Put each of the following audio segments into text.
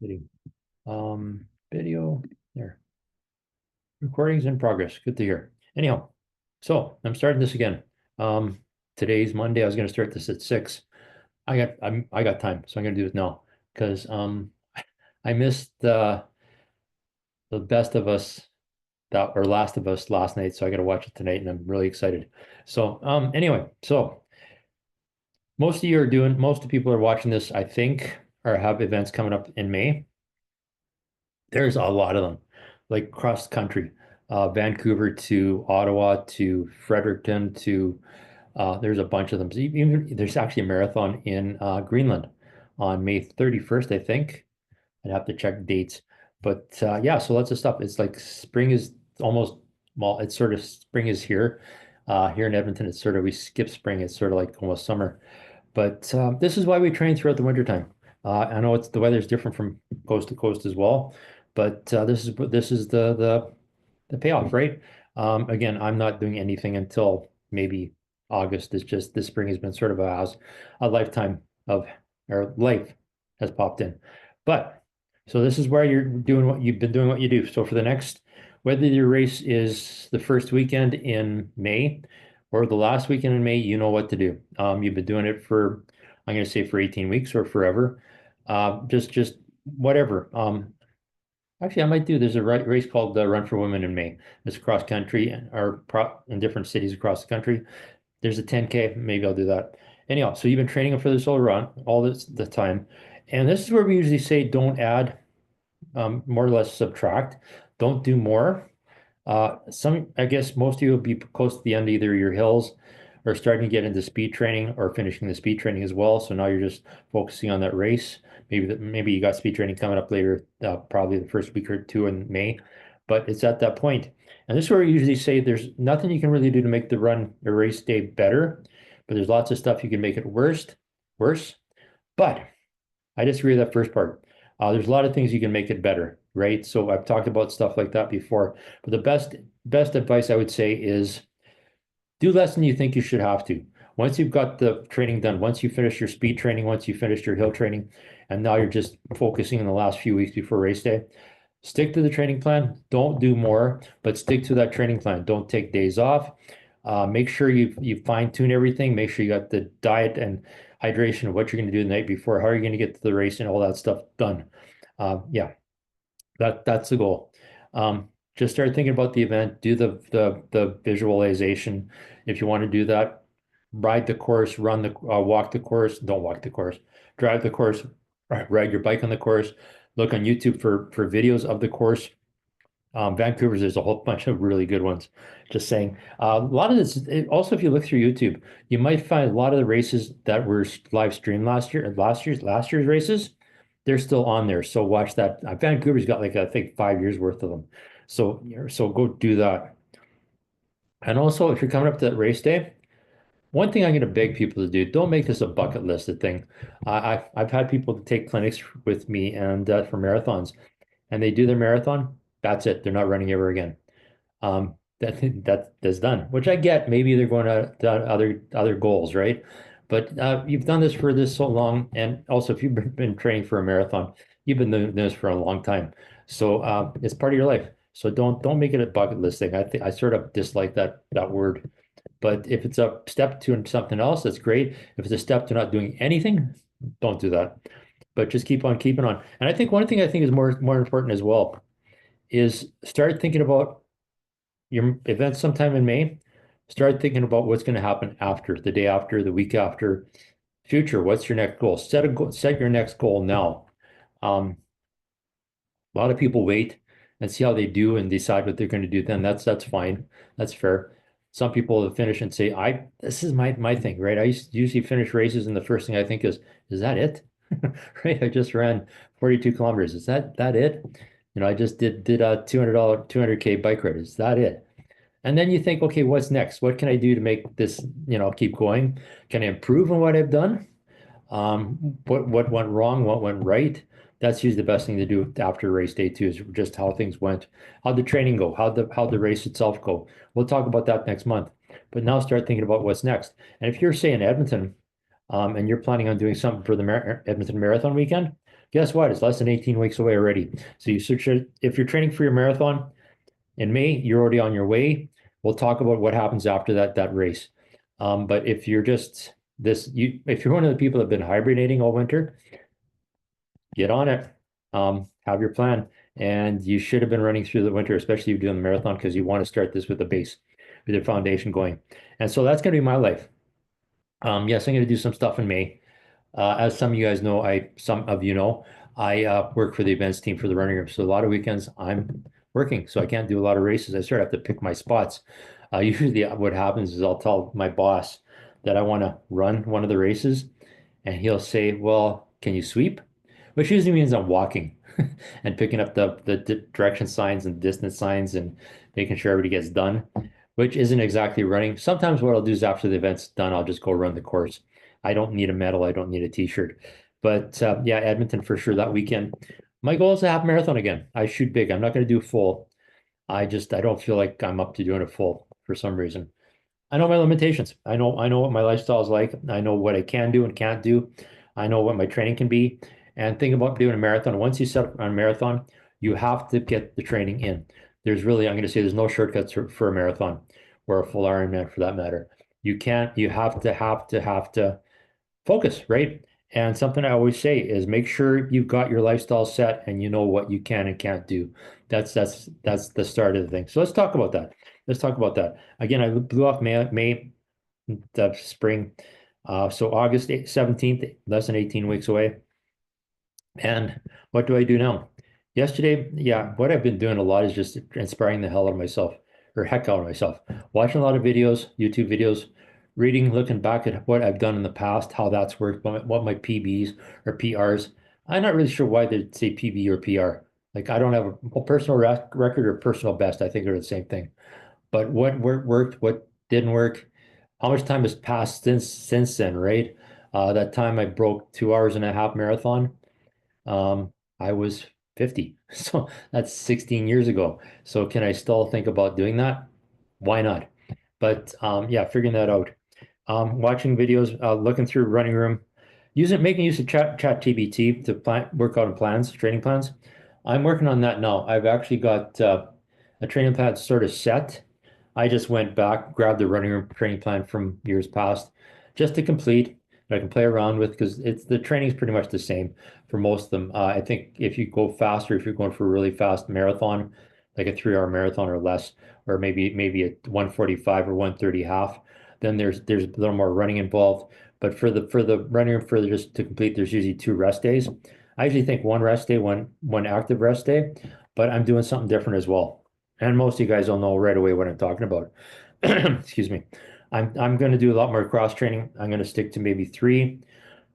Video. Video there. Recordings in progress. Good to hear. Anyhow, so I'm starting this again. Um, Today's Monday. I was going to start this at 6. I got time, so I'm going to do it now because I missed the Best of Us that or Last of Us last night, so I got to watch it tonight, and I'm really excited. So anyway, so most of the people are watching this, I think, or have events coming up in May. There's a lot of them, like cross country, Vancouver to Ottawa to Fredericton to there's a bunch of them. Even there's actually a marathon in Greenland on May 31st, I think. I'd have to check dates, but yeah, so lots of stuff. It's like spring is almost well, it's sort of spring is here. Here in Edmonton, it's sort of we skip spring. It's sort of like almost summer. But this is why we train throughout the wintertime. I know it's the weather's different from coast to coast as well, but this is the payoff, right? Again, I'm not doing anything until maybe August. It's just this spring has been sort of a lifetime of or life has popped in. But so this is where you're doing what you've been doing what you do. So for the next, whether your race is the first weekend in May or the last weekend in May, you know what to do. You've been doing it for, I'm going to say for 18 weeks or forever. Just whatever. Actually, I might do. There's a race called the Run for Women in May. It's cross country and or in different cities across the country. There's a 10K. Maybe I'll do that. Anyhow, so you've been training for this whole run all this the time, and this is where we usually say don't add, more or less subtract. Don't do more. I guess most of you will be close to the end, either your hills or starting to get into speed training or finishing the speed training as well. So now you're just focusing on that race. Maybe you got speed training coming up later, probably the first week or two in May, but it's at that point. And this is where we usually say there's nothing you can really do to make the run or race day better, but there's lots of stuff you can make it worse. But I disagree with that first part. There's a lot of things you can make it better, right? So I've talked about stuff like that before, but the best advice I would say is do less than you think you should have to. Once you've got the training done, once you finish your speed training, once you finish your hill training, and now you're just focusing in the last few weeks before race day, stick to the training plan. Don't do more, but stick to that training plan. Don't take days off. Make sure you fine tune everything. Make sure you got the diet and hydration, what you're going to do the night before, how are you going to get to the race, and all that stuff done. Yeah, that's the goal. Just start thinking about the event, do the visualization. If you want to do that, ride the course, walk the course, don't walk the course, drive the course, ride your bike on the course, look on YouTube for videos of the course. Vancouver's, there's a whole bunch of really good ones. Just saying. A lot of this, also, if you look through YouTube, you might find a lot of the races that were live streamed last year's races, they're still on there. So watch that. Vancouver's got like I think 5 years worth of them. So go do that. And also, if you're coming up to that race day, one thing I'm going to beg people to do, don't make this a bucket listed thing. I've had people take clinics with me and for marathons, and they do their marathon. That's it. They're not running ever again. That's done, which I get. Maybe they're going to other goals, right? But you've done this for this so long, and also if you've been training for a marathon, you've been doing this for a long time. So it's part of your life. So don't make it a bucket list thing. I think I sort of dislike that word. But if it's a step to something else, that's great. If it's a step to not doing anything, don't do that. But just keep on keeping on. And I think one thing I think is more important as well is start thinking about your event sometime in May. Start thinking about what's going to happen after, the day after, the week after, future. What's your next goal? Set your next goal now. A lot of people wait and see how they do and decide what they're going to do then. That's fine. That's fair. Some people finish and say, this is my thing, right? I usually finish races and the first thing I think is that it? Right? I just ran 42 kilometers. Is that it? I just did a $200, 200K bike ride. Is that it? And then you think, okay, what's next? What can I do to make this, keep going? Can I improve on what I've done? What went wrong? What went right? That's usually the best thing to do after race day too, is just how things went. How'd the training go? How'd the race itself go? We'll talk about that next month. But now start thinking about what's next. And if you're, say, in Edmonton, and you're planning on doing something for the Edmonton Marathon weekend, Guess what? It's less than 18 weeks away already. So you should, if you're training for your marathon in May, you're already on your way. We'll talk about what happens after that race. But if you're just if you're one of the people that have been hibernating all winter, get on it. Have your plan. And you should have been running through the winter, especially if you're doing the marathon, because you want to start this with a base, with your foundation going. And so that's going to be my life. Yes, I'm going to do some stuff in May. As some of you guys know, some of you know, I work for the events team for the running room. So a lot of weekends I'm working, so I can't do a lot of races. I sort of have to pick my spots. Usually what happens is I'll tell my boss that I want to run one of the races, and he'll say, well, can you sweep? Which usually means I'm walking and picking up the direction signs and distance signs and making sure everybody gets done, which isn't exactly running. Sometimes what I'll do is after the event's done, I'll just go run the course. I don't need a medal. I don't need a t-shirt. But yeah, Edmonton for sure that weekend. My goal is to half marathon again. I shoot big. I'm not going to do full. I don't feel like I'm up to doing a full for some reason. I know my limitations. I know what my lifestyle is like. I know what I can do and can't do. I know what my training can be. And think about doing a marathon. Once you set up on a marathon, you have to get the training in. I'm going to say there's no shortcuts for a marathon or a full Ironman for that matter. You have to focus, right? And something I always say is make sure you've got your lifestyle set and you know what you can and can't do. That's the start of the thing. So let's talk about that. Let's talk about that. Again, I blew off May the spring. So August 17th, less than 18 weeks away. And what do I do now? Yesterday, yeah, what I've been doing a lot is just inspiring the hell out of myself, or heck out of myself. Watching a lot of videos, YouTube videos, reading, looking back at what I've done in the past, how that's worked, what my PBs or PRs. I'm not really sure why they say PB or PR. Like I don't have a personal record or personal best. I think they're the same thing. But what worked, what didn't work, how much time has passed since then, right? That time I broke 2 hours and a half marathon. I was 50. So that's 16 years ago. So can I still think about doing that? Why not? But yeah, figuring that out. Watching videos, looking through running room, making use of ChatGPT to work out on plans, training plans. I'm working on that now. I've actually got a training plan sort of set. I just went back, grabbed the running room training plan from years past, just to complete that I can play around with because the training is pretty much the same for most of them. I think if you go faster, if you're going for a really fast marathon, like a 3 hour marathon or less, or maybe a 145 or 130 half, then there's a little more running involved. But for the running room further just to complete, there's usually 2 rest days. I usually think one rest day, one active rest day, but I'm doing something different as well. And most of you guys will know right away what I'm talking about. Excuse me. I'm going to do a lot more cross training. I'm going to stick to maybe 3,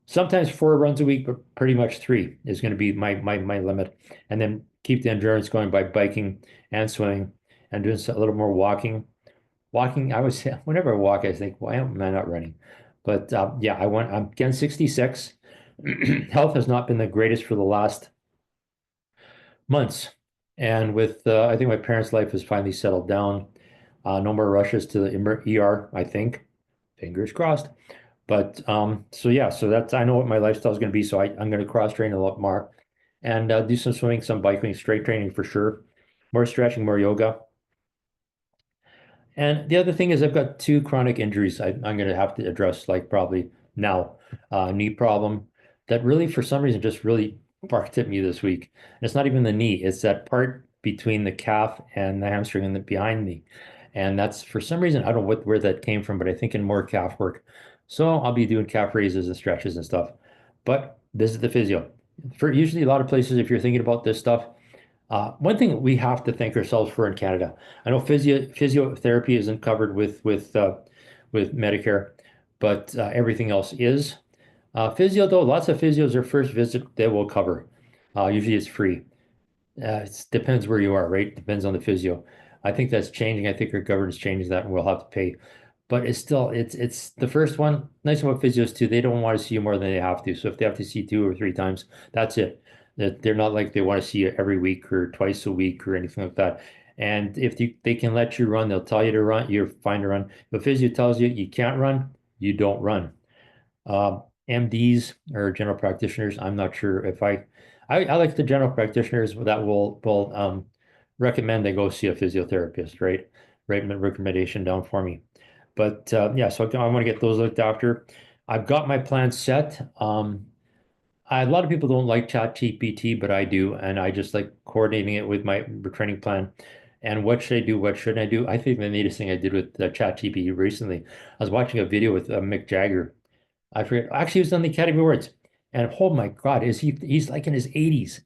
sometimes 4 runs a week, but pretty much 3 is going to be my limit. And then keep the endurance going by biking and swimming and doing a little more walking. Walking, whenever I walk, I think, why am I not running? But yeah, I'm again 66. Health has not been the greatest for the last months. And I think my parents' life has finally settled down. No more rushes to the ER, I think. Fingers crossed. But so yeah, so I know what my lifestyle is going to be. So I'm going to cross train a lot more and do some swimming, some biking, straight training for sure. More stretching, more yoga. And the other thing is I've got 2 chronic injuries I'm going to have to address like probably now. Knee problem that really for some reason just really barked at me this week. And it's not even the knee, it's that part between the calf and the hamstring and the behind knee. And that's for some reason, I don't know where that came from, but I think in more calf work. So I'll be doing calf raises and stretches and stuff. But this is the physio. For usually a lot of places, if you're thinking about this stuff, one thing we have to thank ourselves for in Canada, I know physiotherapy isn't covered with Medicare, but everything else is. Physio though, lots of physios their first visit they will cover. Usually it's free. It depends where you are, right? Depends on the physio. I think that's changing. I think our government's changing that, and we'll have to pay. But it's the first one. Nice about physios too. They don't want to see you more than they have to. So if they have to see 2 or 3 times, that's it. They're not like they want to see you every week or twice a week or anything like that. And if they can let you run, they'll tell you to run. You're fine to run. If physio tells you you can't run, you don't run. MDs or general practitioners. I'm not sure if I like the general practitioners that will recommend they go see a physiotherapist, right? Write a recommendation down for me. But yeah, so I want to get those looked after. I've got my plan set. A lot of people don't like ChatGPT, but I do, and I just like coordinating it with my training plan. And what should I do? What shouldn't I do? I think the neatest thing I did with ChatGPT recently, I was watching a video with Mick Jagger. I forget. Actually, he was on the Academy Awards, and oh my God, is he's like in his 80s,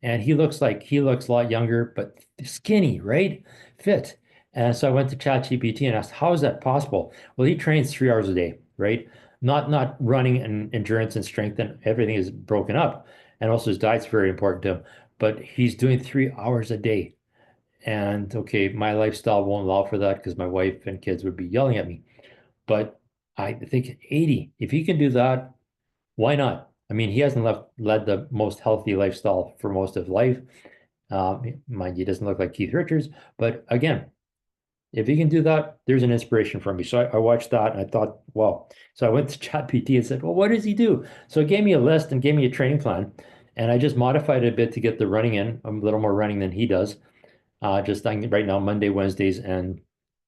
and he looks a lot younger, but skinny, right? Fit. And so I went to ChatGPT and asked, how is that possible? Well, he trains 3 hours a day, right? Not running and endurance and strength, and everything is broken up. And also his diet's very important to him. But he's doing 3 hours a day. And okay, my lifestyle won't allow for that because my wife and kids would be yelling at me. But I think 80, if he can do that, why not? I mean, he hasn't led the most healthy lifestyle for most of life. Mind you, he doesn't look like Keith Richards, but again, if he can do that, there's an inspiration for me. So I watched that and I thought, wow. So I went to ChatGPT and said, well, what does he do? So it gave me a list and gave me a training plan. And I just modified it a bit to get the running in, a little more running than he does. Just right now, Monday, Wednesdays, and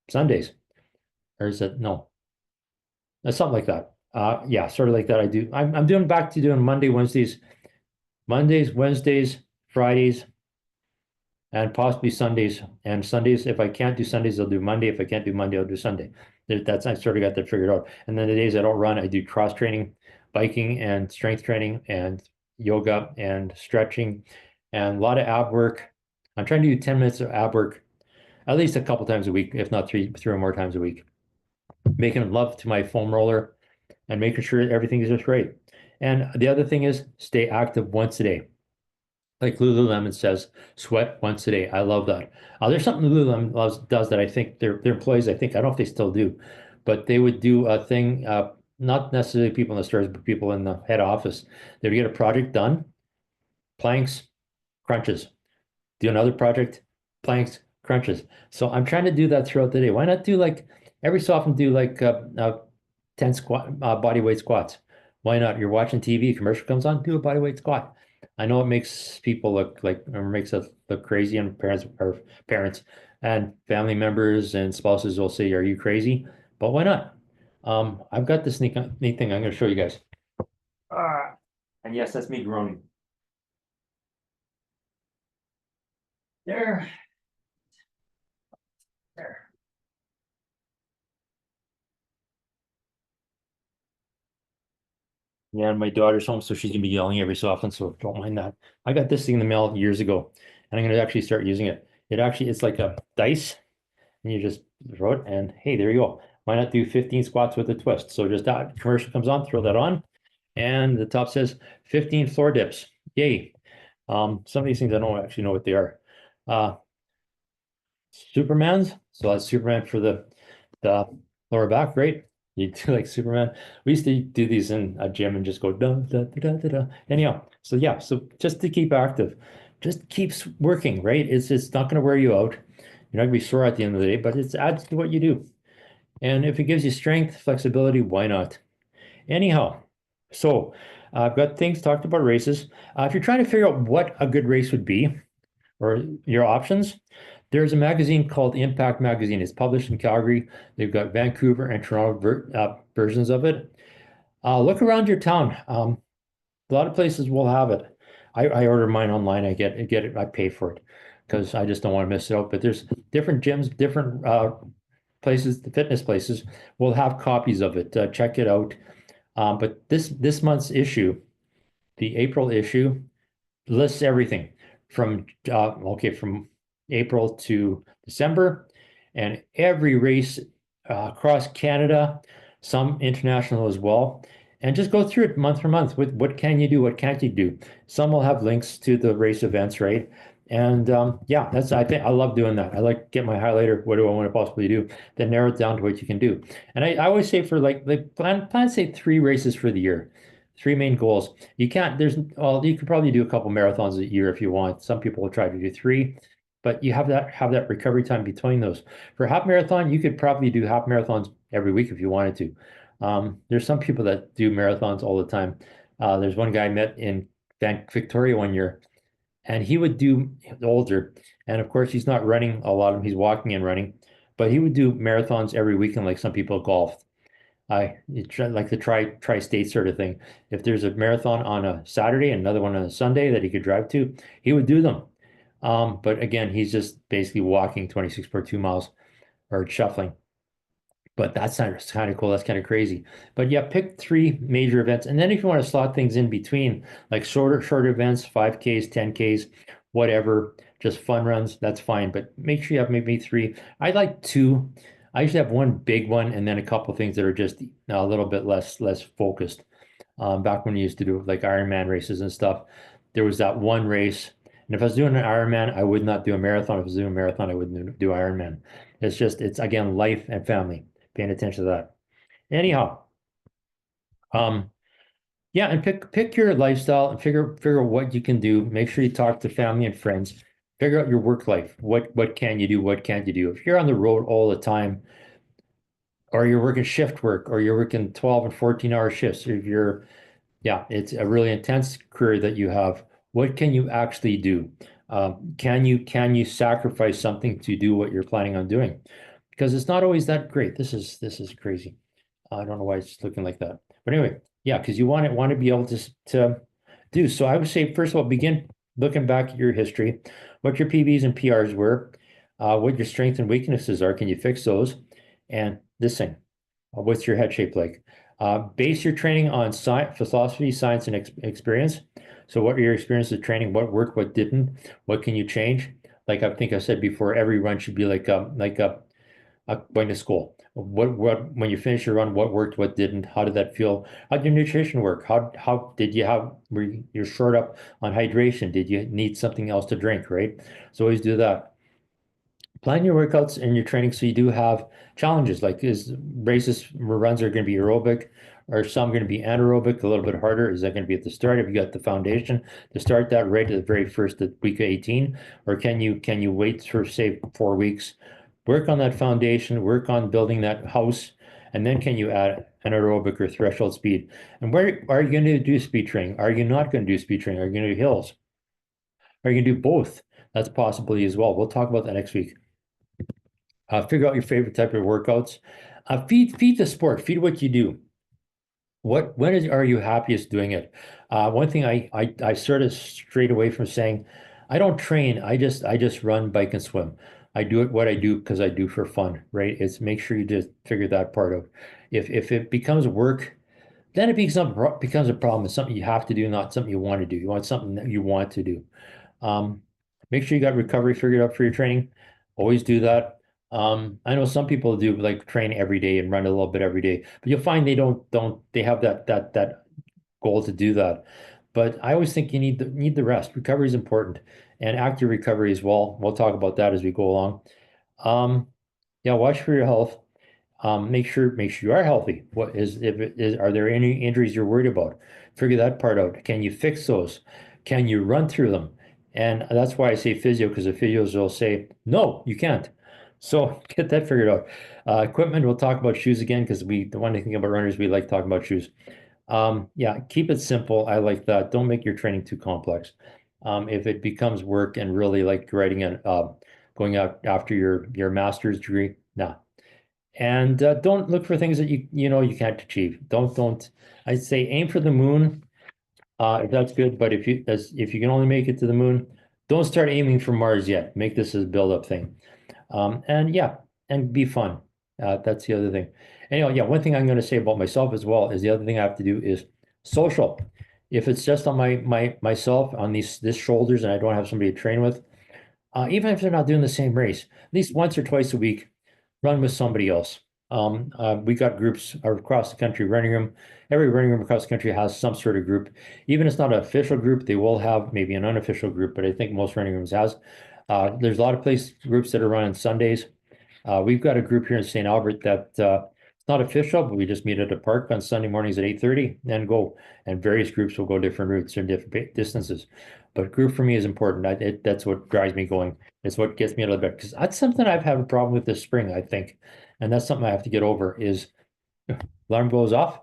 Sundays. Or is it no? Something like that. Yeah, sort of like that. I'm doing back to doing Mondays, Wednesdays, Fridays, and possibly Sundays. And Sundays, if I can't do Sundays, I'll do Monday. If I can't do Monday, I'll do Sunday. That's I sort of got that figured out. And then the days I don't run, I do cross training, biking, and strength training, and yoga and stretching, and a lot of ab work. I'm trying to do 10 minutes of ab work at least a couple times a week, if not three or more times a week. Making love to my foam roller and making sure everything is just right. And the other thing is stay active once a day. Like Lululemon says, sweat once a day. I love that. There's something Lululemon does that I think their employees, I think, I don't know if they still do, but they would do a thing, not necessarily people in the stores, but people in the head office. They would get a project done, planks, crunches. Do another project, planks, crunches. So I'm trying to do that throughout the day. Why not do like every so often do like 10 body weight squats? Why not? You're watching TV, commercial comes on, do a body weight squat. I know it makes people look like or makes us look crazy, and parents and family members and spouses will say, "Are you crazy?" But why not? I've got this neat thing I'm going to show you guys. And yes, that's me groaning. There. There. Yeah, and my daughter's home, so she's gonna be yelling every so often, so don't mind that. I got this thing in the mail years ago, and I'm gonna actually start using it. It's like a dice, and you just throw it, and hey, there you go. Why not do 15 squats with a twist? So just that commercial comes on, throw that on, and the top says 15 floor dips. Yay. Some of these things I don't actually know what they are. Uh, Superman's, so that's Superman for the lower back, right? You do like Superman. We used to do these in a gym and just go da da da da da. Anyhow, so yeah, so just to keep active, just keeps working, right? It's not going to wear you out. You're not going to be sore at the end of the day, but it adds to what you do. And if it gives you strength, flexibility, why not? Anyhow, so I've got things talked about races. If you're trying to figure out what a good race would be or your options, there's a magazine called Impact Magazine. It's published in Calgary. They've got Vancouver and Toronto versions of it. Look around your town. A lot of places will have it. I order mine online. I get it. I pay for it because I just don't want to miss it out. But there's different gyms, different places, the fitness places will have copies of it. Check it out. But this month's issue, the April issue, lists everything from from April to December, and every race across Canada, some international as well, and just go through it month for month. What can you do? What can't you do? Some will have links to the race events, right? And yeah, I think I love doing that. I like get my highlighter. What do I want to possibly do? Then narrow it down to what you can do. And I always say for like plan say 3 races for the year, 3 main goals. You can't, well, you could probably do a couple marathons a year if you want. Some people will try to do 3, but you have that recovery time between those. For a half marathon, you could probably do half marathons every week if you wanted to. There's some people that do marathons all the time. There's one guy I met in Victoria one year, and he would do older, and of course he's not running a lot of them, he's walking and running, but he would do marathons every weekend like some people golf. Like the tri-state sort of thing. If there's a marathon on a Saturday and another one on a Sunday that he could drive to, he would do them. But again, he's just basically walking 26.2 miles or shuffling. But that's kind of cool. That's kind of crazy. But yeah, pick three major events. And then if you want to slot things in between, like shorter events, 5Ks, 10Ks, whatever, just fun runs, that's fine. But make sure you have maybe three. I like two. I usually have one big one and then a couple things that are just a little bit less focused. Back when you used to do like Ironman races and stuff, there was that one race. And if I was doing an Ironman, I would not do a marathon. If I was doing a marathon, I wouldn't do Ironman. It's again, life and family, paying attention to that. Anyhow, um, yeah, and pick your lifestyle and figure out what you can do. Make sure you talk to family and friends. Figure out your work life. What can you do? What can't you do? If you're on the road all the time, or you're working shift work, or you're working 12 and 14-hour shifts, if you're yeah, it's a really intense career that you have. What can you actually do? Can you sacrifice something to do what you're planning on doing? Because it's not always that great. This is crazy. I don't know why it's looking like that. But anyway, yeah, because you want to be able to do. So I would say, first of all, begin looking back at your history, what your PBs and PRs were, what your strengths and weaknesses are. Can you fix those? And this thing, what's your head shape like? Base your training on science, philosophy, science, and experience. So what are your experiences of training? What worked? What didn't? What can you change? Like I think I said before, every run should be like going to school. What when you finish your run, what worked, what didn't? How did that feel? How did your nutrition work? How did you have you're short up on hydration? Did you need something else to drink, right? So always do that. Plan your workouts and your training so you do have challenges. Like is races runs are going to be aerobic, or some going to be anaerobic, a little bit harder? Is that going to be at the start? Have you got the foundation to start that right at the very first at week of 18? Or can you wait for say 4 weeks, work on that foundation, work on building that house, and then can you add anaerobic or threshold speed? And where are you going to do speed training? Are you not going to do speed training? Are you going to do hills? Are you going to do both? That's a possibility as well. We'll talk about that next week. Figure out your favorite type of workouts. Feed the sport. Feed what you do. Are you happiest doing it? One thing I sort of strayed away from saying, I don't train. I just run, bike, and swim. I do it what I do because I do for fun, right? It's make sure you just figure that part out. If it becomes work, then it becomes a problem. It's something you have to do, not something you want to do. You want something that you want to do. Um, Make sure you got recovery figured out for your training. Always do that. I know some people do like train every day and run a little bit every day, but you'll find they don't they have that goal to do that. But I always think you need the rest. Recovery is important, and active recovery as well. We'll talk about that as we go along. Um, yeah, watch for your health. Make sure you are healthy. What is if it is are there any injuries you're worried about? Figure that part out. Can you fix those? Can you run through them? And that's why I say physio, because the physios will say, no, you can't. So get that figured out. Equipment, we'll talk about shoes again, because the one thing about runners, we like talking about shoes. Yeah, keep it simple. I like that. Don't make your training too complex. If it becomes work and really like going out after your master's degree, nah, and don't look for things that you can't achieve. Don't. I'd say aim for the moon, if that's good. But if you can only make it to the moon, don't start aiming for Mars yet. Make this a build-up thing. And yeah, and be fun. That's the other thing. Anyway, yeah, one thing I'm going to say about myself as well is the other thing I have to do is social. If it's just on myself on this shoulders and I don't have somebody to train with, even if they're not doing the same race, at least once or twice a week, run with somebody else. We got groups across the country, running room. Every running room across the country has some sort of group. Even if it's not an official group, they will have maybe an unofficial group, but I think most running rooms has. There's a lot of groups that are running Sundays. We've got a group here in St. Albert that it's not official, but we just meet at a park on Sunday mornings at 8:30 and go. And various groups will go different routes and different distances. But group for me is important. That's what drives me going. It's what gets me out of bed because that's something I've had a problem with this spring, I think. And that's something I have to get over is Alarm goes off,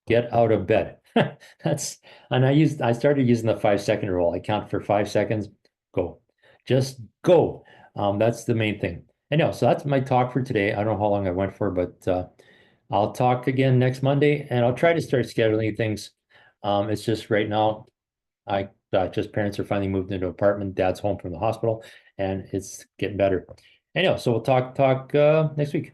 get out of bed. And I started using the 5 second rule. I count for 5 seconds, go. Just go. That's the main thing. Anyhow, so that's my talk for today. I don't know how long I went for, but I'll talk again next Monday and I'll try to start scheduling things. It's just right now, I just parents are finally moved into an apartment. Dad's home from the hospital and it's getting better. Anyhow, so we'll talk next week.